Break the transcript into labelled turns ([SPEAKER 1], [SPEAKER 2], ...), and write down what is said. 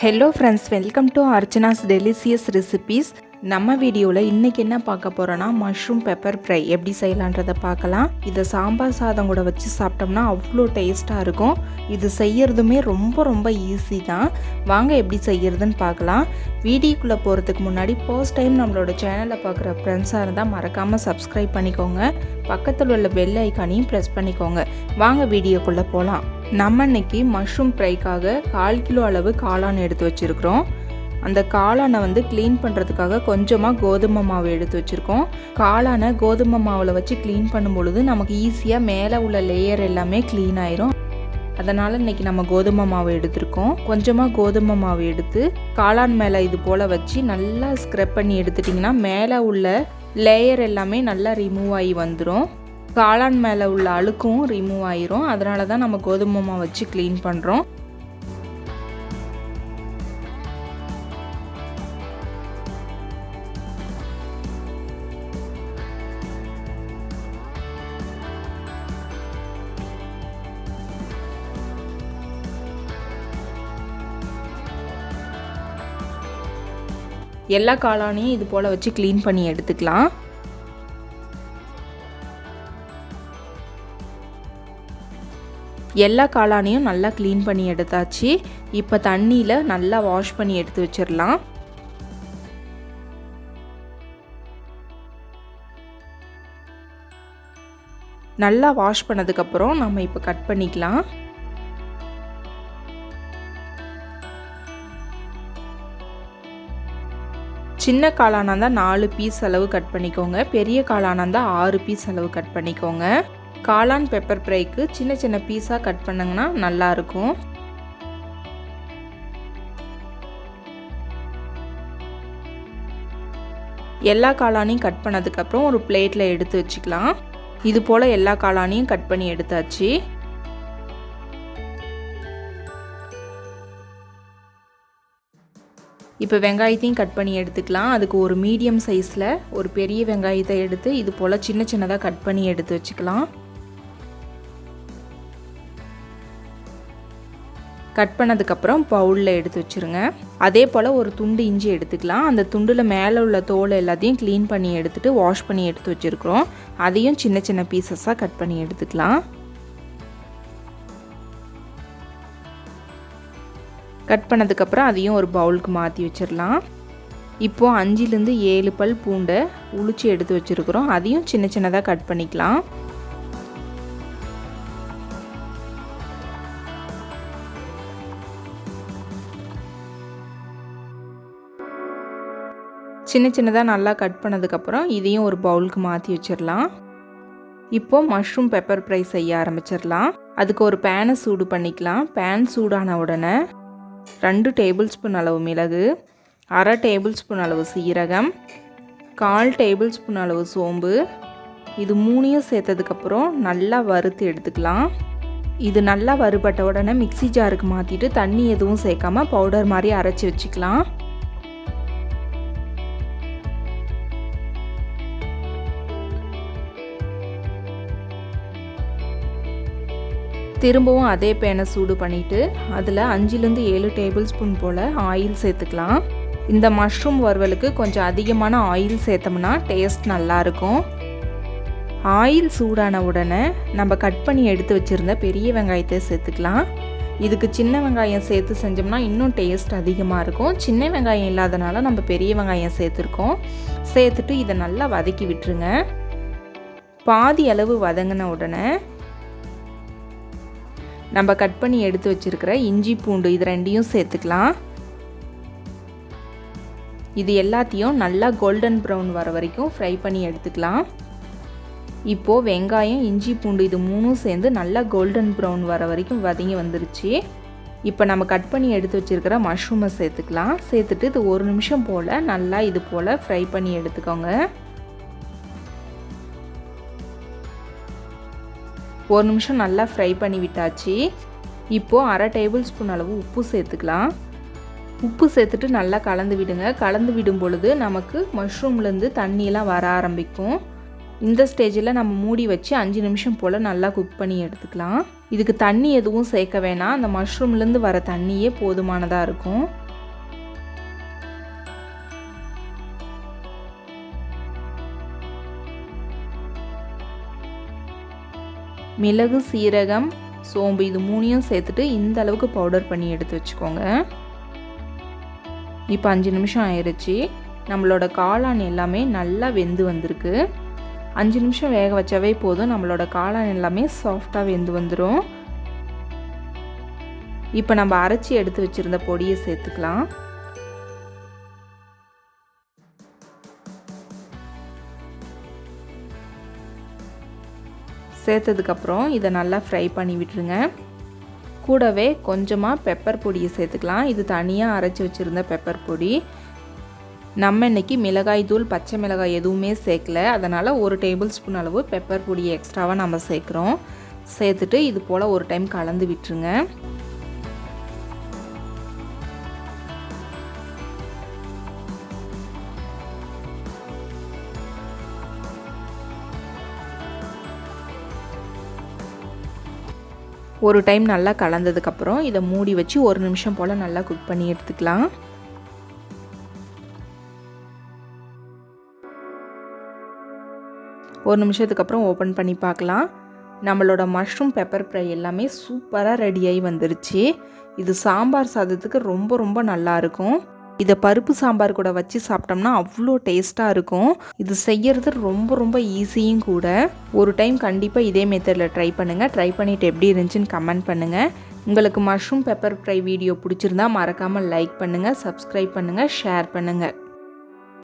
[SPEAKER 1] Hello friends, welcome to Archana's delicious recipes. நம்ம வீடியோவில் இன்றைக்கி என்ன பார்க்க போகிறோன்னா மஷ்ரூம் பெப்பர் ஃப்ரை எப்படி செய்யலான்றதை பார்க்கலாம். இதை சாம்பார் சாதம் கூட வச்சு சாப்பிட்டோம்னா அவ்வளோ டேஸ்ட்டாக இருக்கும். இது செய்யறதுமே ரொம்ப ஈஸி தான். வாங்க எப்படி செய்யறதுன்னு பார்க்கலாம். வீடியோக்குள்ளே போகிறதுக்கு முன்னாடி ஃபர்ஸ்ட் டைம் நம்மளோட சேனலை பார்க்குற ஃப்ரெண்ட்ஸாக இருந்தால் மறக்காமல் சப்ஸ்கிரைப் பண்ணிக்கோங்க. பக்கத்தில் உள்ள பெல் ஐக்கானையும் ப்ரெஸ் பண்ணிக்கோங்க. வாங்க வீடியோக்குள்ளே போகலாம். நம்ம இன்னைக்கு மஷ்ரூம் ஃப்ரைக்காக 1/4 கிலோ அளவு காளான் எடுத்து வச்சுருக்கிறோம். அந்த காளானை க்ளீன் பண்ணுறதுக்காக கொஞ்சமாக கோதுமை மாவு எடுத்து வச்சுருக்கோம். காளானை கோதுமை மாவில் வச்சு க்ளீன் பண்ணும் பொழுது நமக்கு ஈஸியாக மேலே உள்ள லேயர் எல்லாமே க்ளீன் ஆயிரும். அதனால் இன்றைக்கி நம்ம கோதுமை மாவு எடுத்துருக்கோம். கொஞ்சமாக கோதுமை மாவு எடுத்து காளான் மேலே இது போல் வச்சு நல்லா ஸ்க்ரப் பண்ணி எடுத்துட்டிங்கன்னா மேலே உள்ள லேயர் எல்லாமே நல்லா ரிமூவ் ஆகி வந்துடும். காளான் மேலே உள்ள அழுக்கும் ரிமூவ் ஆயிரும். அதனால தான் நம்ம கோதுமை மாவு வச்சு க்ளீன் பண்ணுறோம். எல்லா காளானையும் இது போல் வச்சு க்ளீன் பண்ணி எடுத்துக்கலாம். எல்லா காளானையும் நல்லா க்ளீன் பண்ணி எடுத்தாச்சு. இப்போ தண்ணியில் நல்லா வாஷ் பண்ணி எடுத்து வச்சிடலாம். நல்லா வாஷ் பண்ணதுக்கப்புறம் நம்ம இப்போ கட் பண்ணிக்கலாம். சின்ன காளானாக இருந்தால் 4 பீஸ் அளவு கட் பண்ணிக்கோங்க. பெரிய காளானாக இருந்தால் 6 பீஸ் அளவு கட் பண்ணிக்கோங்க. காளான் பெப்பர் ஃப்ரைக்கு சின்ன சின்ன பீஸாக கட் பண்ணிங்கன்னா நல்லாயிருக்கும். எல்லா காளானையும் கட் பண்ணதுக்கப்புறம் ஒரு பிளேட்டில் எடுத்து வச்சுக்கலாம். இது போல் எல்லா காளானையும் கட் பண்ணி எடுத்தாச்சு. இப்போ வெங்காயத்தையும் கட் பண்ணி எடுத்துக்கலாம். அதுக்கு ஒரு மீடியம் சைஸில் ஒரு பெரிய வெங்காயத்தை எடுத்து இது போல் சின்னதாக கட் பண்ணி எடுத்து வச்சுக்கலாம். கட் பண்ணதுக்கப்புறம் பவுலில் எடுத்து வச்சுருங்க. அதே போல் ஒரு துண்டு இஞ்சி எடுத்துக்கலாம். அந்த துண்டில் மேலே உள்ள தோல் எல்லாத்தையும் க்ளீன் பண்ணி எடுத்துகிட்டு வாஷ் பண்ணி எடுத்து வச்சுருக்கிறோம். அதையும் சின்ன பீசஸாக கட் பண்ணி எடுத்துக்கலாம். கட் பண்ணதுக்கப்புறம் அதையும் ஒரு பவுலுக்கு மாற்றி வச்சிடலாம். இப்போது 5லேருந்து 7 பல் பூண்டை உளிச்சு எடுத்து வச்சுருக்கிறோம். அதையும் சின்னதாக கட் பண்ணிக்கலாம். சின்னதாக நல்லா கட் பண்ணதுக்கப்புறம் இதையும் ஒரு பவுலுக்கு மாற்றி வச்சிடலாம். இப்போது மஷ்ரூம் பெப்பர் ஃப்ரை செய்ய ஆரம்பிச்சிடலாம். அதுக்கு ஒரு பேனை சூடு பண்ணிக்கலாம். பேன் சூடான உடனே 2 டேபிள் ஸ்பூன் அளவு மிளகு, 1/2 டேபிள் ஸ்பூன் அளவு சீரகம், 1/4 டேபிள் ஸ்பூன் அளவு சோம்பு, இது 3யும் சேர்த்ததுக்கப்புறம் நல்லா வறுத்து எடுத்துக்கலாம். இது நல்லா வறுபட்ட உடனே மிக்ஸி ஜாருக்கு மாற்றிட்டு தண்ணி எதுவும் சேர்க்காம பவுடர் மாதிரி அரைச்சி வச்சுக்கலாம். திரும்பவும் அதே பேனை சூடு பண்ணிவிட்டு அதில் 5லேருந்து 7 டேபிள் ஸ்பூன் போல் ஆயில் சேர்த்துக்கலாம். இந்த மஷ்ரூம் வறுவலுக்கு கொஞ்சம் அதிகமான ஆயில் சேர்த்தோம்னா டேஸ்ட் நல்லாயிருக்கும். ஆயில் சூடான உடனே நம்ம கட் பண்ணி எடுத்து வச்சுருந்த பெரிய வெங்காயத்தை சேர்த்துக்கலாம். இதுக்கு சின்ன வெங்காயம் சேர்த்து செஞ்சோம்னா இன்னும் டேஸ்ட் அதிகமாக இருக்கும். சின்ன வெங்காயம் இல்லாதனால நம்ம பெரிய வெங்காயம் சேர்த்துருக்கோம். சேர்த்துட்டு இதை நல்லா வதக்கி விட்டுருங்க. பாதி அளவு வதங்கின உடனே நம்ம கட் பண்ணி எடுத்து வச்சுருக்கிற இஞ்சி பூண்டு இது 2யும் சேர்த்துக்கலாம். இது எல்லாத்தையும் நல்லா கோல்டன் ப்ரௌன் வர வரைக்கும் ஃப்ரை பண்ணி எடுத்துக்கலாம். இப்போது வெங்காயம், இஞ்சி பூண்டு இது 3ம் சேர்ந்து நல்லா கோல்டன் ப்ரௌன் வர வரைக்கும் வதங்கி வந்துருச்சு. இப்போ நம்ம கட் பண்ணி எடுத்து வச்சுருக்கிற மஷ்ரூமை சேர்த்துக்கலாம். சேர்த்துட்டு இது 1 நிமிஷம் போல் நல்லா இது போல் ஃப்ரை பண்ணி எடுத்துக்கோங்க. 1 நிமிஷம் நல்லா ஃப்ரை பண்ணி விட்டாச்சு. இப்போது 1/2 டேபிள் ஸ்பூன் அளவு உப்பு சேர்த்துக்கலாம். உப்பு சேர்த்துட்டு நல்லா கலந்து விடுங்க. கலந்து விடும் பொழுது நமக்கு மஷ்ரூம்லேருந்து தண்ணியெலாம் வர ஆரம்பிக்கும். இந்த ஸ்டேஜில் நம்ம மூடி வச்சு 5 நிமிஷம் போல் நல்லா குக் பண்ணி எடுத்துக்கலாம். இதுக்கு தண்ணி எதுவும் சேர்க்க வேணாம், அந்த மஷ்ரூம்லேருந்து வர தண்ணியே போதுமானதாக இருக்கும். மிளகு, சீரகம், சோம்பு இது 3யும் சேர்த்துட்டு இந்த அளவுக்கு பவுடர் பண்ணி எடுத்து வச்சுக்கோங்க. இப்போ 5 நிமிஷம் ஆயிடுச்சு. நம்மளோட காளான் எல்லாமே நல்லா வெந்து வந்திருக்கு. 5 நிமிஷம் வேக வச்சாவே போதும், நம்மளோட காளான் எல்லாமே சாஃப்டாக வெந்து வந்துடும். இப்போ நம்ம அரைச்சி எடுத்து வச்சுருந்த பொடியை சேர்த்துக்கலாம். சேர்த்ததுக்கப்புறம் இதை நல்லா ஃப்ரை பண்ணி விட்டுருங்க. கூடவே கொஞ்சமாக பெப்பர் பொடியை சேர்த்துக்கலாம். இது தனியாக அரைச்சி வச்சுருந்த பெப்பர் பொடி. நம்ம இன்றைக்கி மிளகாய் தூள், பச்சை மிளகாய் எதுவுமே சேர்க்கல, அதனால் 1 டேபிள் ஸ்பூன் அளவு பெப்பர் பொடியை எக்ஸ்ட்ராவாக நம்ம சேர்க்குறோம். சேர்த்துட்டு இது போல் ஒரு டைம் கலந்து விட்டுருங்க. ஒரு டைம் நல்லா கலந்ததுக்கப்புறம் இதை மூடி வச்சு 1 நிமிஷம் போல் நல்லா குக் பண்ணி எடுத்துக்கலாம். ஒரு நிமிஷத்துக்கு அப்புறம் ஓப்பன் பண்ணி பார்க்கலாம். நம்மளோட மஷ்ரூம் பெப்பர் ஃப்ரை எல்லாமே சூப்பராக ரெடியாகி வந்துருச்சு. இது சாம்பார் சாதத்துக்கு ரொம்ப ரொம்ப நல்லாயிருக்கும். இதை பருப்பு சாம்பார் கூட வச்சு சாப்பிட்டோம்னா அவ்வளோ டேஸ்ட்டாக இருக்கும். இது செய்கிறது ரொம்ப ரொம்ப ஈஸியும் கூட. ஒரு டைம் கண்டிப்பாக இதே மெத்தடில் ட்ரை பண்ணுங்கள். ட்ரை பண்ணிவிட்டு எப்படி இருந்துச்சுன்னு கமெண்ட் பண்ணுங்கள். உங்களுக்கு மஷ்ரூம் பெப்பர் ஃப்ரை வீடியோ பிடிச்சிருந்தா மறக்காமல் லைக் பண்ணுங்கள், சப்ஸ்கிரைப் பண்ணுங்கள், ஷேர் பண்ணுங்கள்.